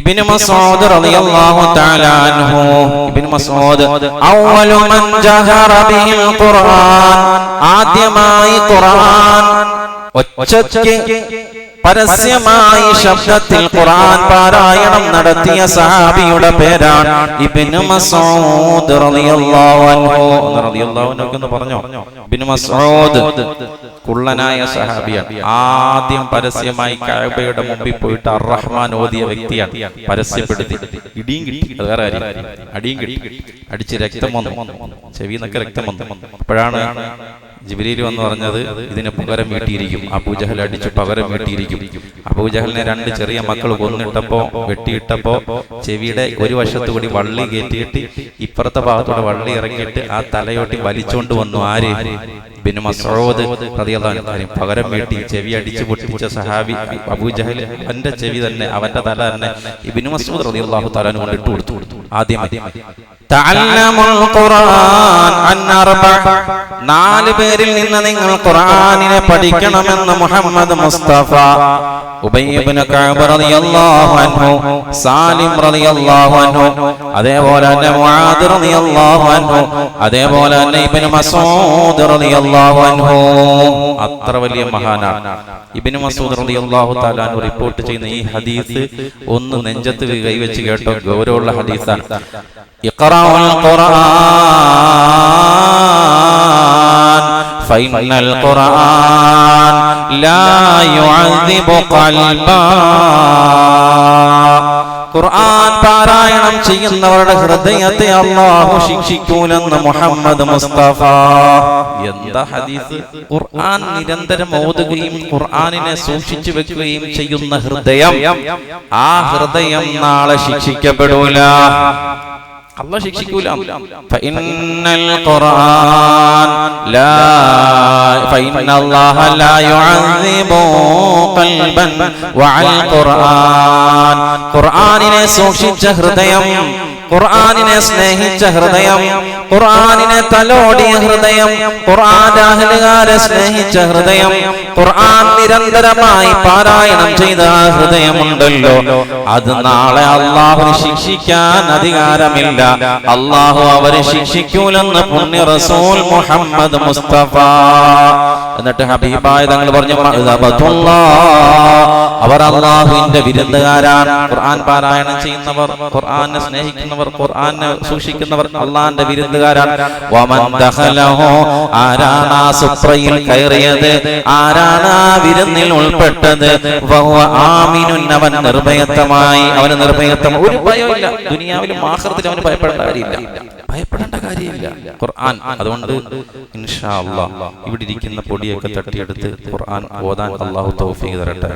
ഇബ്നു മസ്ഊദ് റളിയല്ലാഹു തആല അൻഹു, ഇബ്നു മസ്ഊദ് അവ്വലു മൻ ജഹറ ബിൽ ഖുർആൻ, ആദ്യമായി ഖുർആൻ ഒച്ചയ്ക്ക് പരസ്യമായി ശബ്ദത്തിൽ ഖുർആൻ പാരായണം നടത്തിയ സഹാബിയുടെ പേരാണ് ഇബ്നു മസ്ഊദ് റളിയല്ലാഹു അൻഹു. റളിയല്ലാഹു അൻഹു എന്ന് പറഞ്ഞോ? ഇബ്നു മസ്ഊദ് കുള്ളനായ സഹാബിയാണ്. ആദ്യം പരസ്യമായി കഅബയുടെ മുമ്പിൽ പോയിട്ട് അർ-റഹ്മാൻ ഓതിയ വ്യക്തിയാണ്. പരസ്യപ്പെടുത്തി ഇടിയും കിട്ടി, അത് വേറെ കാര്യം. അടിയും കിട്ടി, അടിച്ച് രക്തം വന്നു, ചെവിന്നൊക്കെ രക്തം വന്നു. അപ്പോഴാണ് ജിബ്രീൽ വന്ന് പറഞ്ഞത്, ഇതിന് പകരം വീട്ടിയിരിക്കും. അബൂജഹൽ അടിച്ച് പകരം വീട്ടിയിരിക്കും. അബൂജഹലിനെ 2 ചെറിയ മക്കൾ വെട്ടിയിട്ടപ്പോ ചെവിയുടെ ഒരു വശത്തു കൂടി വള്ളി കയറ്റിയിട്ട് ഇപ്പുറത്തെ ഭാഗത്തൂടെ വള്ളി ഇറങ്ങിയിട്ട് ആ തലയോട്ടി വലിച്ചോണ്ട് വന്നു. ആര്? ഇബ്നു മസ്ഊദ് റളിയല്ലാഹു അൻഹു. പകരം വീട്ടി ചെവി അടിച്ചു പൊട്ടിച്ച സഹാബി അബൂജഹൽ, അവന്റെ ചെവി തന്നെ, അവന്റെ തല തന്നെ ഇബ്നു മസ്ഊദ് റളിയല്ലാഹു തആല കൊണ്ട് ഇട്ടു കൊടുത്തു. ആദ്യമായി തഅല്ലമുൽ ഖുർആൻ അൻ അർബഅ, 4 പേരിൽ നിന്ന് നിങ്ങൾ ഖുർആനിനെ പഠിക്കണമെന്ന് മുഹമ്മദ് മുസ്തഫ. ഉബയ്യ് ഇബ്നു കഅബ് റളിയല്ലാഹു അൻഹു, സാലിം റളിയല്ലാഹു അൻഹു, അതേപോലെ തന്നെ മുആദ് റളിയല്ലാഹു അൻഹു, അതേപോലെ തന്നെ ഇബ്നു മസ്ഊദ് റളിയല്ലാഹു അൻഹു. അത്ര വലിയ മഹാനാണ് ഇബ്നു മസ്ഊദ് റളിയല്ലാഹു തആല അൻഹു. റിപ്പോർട്ട് ചെയ്യുന്ന ഈ ഹദീസ് ഒന്ന് നെഞ്ചത്ത് കൈവച്ച് കേട്ടോ, ഗൗരവമുള്ള ഹദീസാണ്. ഇഖ്റഉൽ ഖുർആൻ ഫഇന്നൽ ഖുർആൻ ലാ യുഅദ്ദിബു ഖൽബാ. ഖുർആൻ പാരായണം ചെയ്യുന്നവരുടെ ഹൃദയത്തെ അല്ലാഹു ശിക്ഷിക്കൂലെന്ന് മുഹമ്മദ് മുസ്തഫ. എന്താ ഹദീസ്! ഖുർആൻ നിരന്തരം ഓതുകയും ഖുർആനിനെ സൂക്ഷിച്ചു വെക്കുകയും ചെയ്യുന്ന ഹൃദയം, ആ ഹൃദയം നാളെ ശിക്ഷിക്കപ്പെടൂല, അല്ലാഹു ശിക്ഷിക്കൂല. ഫഇന്നൽ ഖുർആൻ ഫഇന്നല്ലാഹ ലാ യുഅദ്ദിബു ഖൽബൻ വഅൽ ഖുർആൻ. ഖുർആനിനെ സൂക്ഷിച്ച ഹൃദയം, ഖുർആനിനെ സ്നേഹിച്ച ഹൃദയം, ഖുർആനിനെ തലോടിയ ഹൃദയം, ഖുർആന്റെ അഹ്ലുകാരെ സ്നേഹിച്ച ഹൃദയം, ഖുർആൻ നിരന്തരമായി പാരായണം ചെയ്ത ആ ഹൃദയമുണ്ടല്ലോ, അത് നാളെ അല്ലാഹുവിനെ ശിക്ഷിക്കാൻ അധികാരമില്ല. അല്ലാഹു അവരെ ശിക്ഷിക്കൂലെന്ന് പുണ്യ റസൂൽ മുഹമ്മദ് മുസ്തഫ. എന്നിട്ട് ഹബീബായ തങ്ങൾ പറഞ്ഞു, അവർ അല്ലാഹുവിന്റെ വിരുന്നുകാരാണ്. ഖുർആൻ പാരായണം ചെയ്യുന്നവർ, ഖുർആനെ സ്നേഹിക്കുന്നവർ, ഖുർആനെ സൂക്ഷിക്കുന്നവർ അല്ലാഹുവിന്റെ വിരുന്നുകാരാണ്. വമൻ ദഖലഹു, ആരാണ് ആ സുപ്രയിൽ കയറിയത്, ആരാണ് ആ വിരുന്നിൽ ഉൾപ്പെട്ടത്, വഹുവ ആമിനുൻ, അവൻ നിർഭയത്വമായി, അവന് നിർഭയത്വം, ഒരു ഭയമില്ല. ദുനിയാവിലും ആഖിറത്തിലും അവന് ഭയപ്പെടേണ്ട കാര്യമില്ല. ഖുർആൻ. അതുകൊണ്ട് ഇൻഷാ അല്ലാഹ് ഇവിടെ ഇരിക്കുന്ന പൊടിയൊക്കെ തട്ടിയെടുത്ത് ഖുർആൻ ഓതാൻ അല്ലാഹു തൗഫീഖ് തരട്ടെ.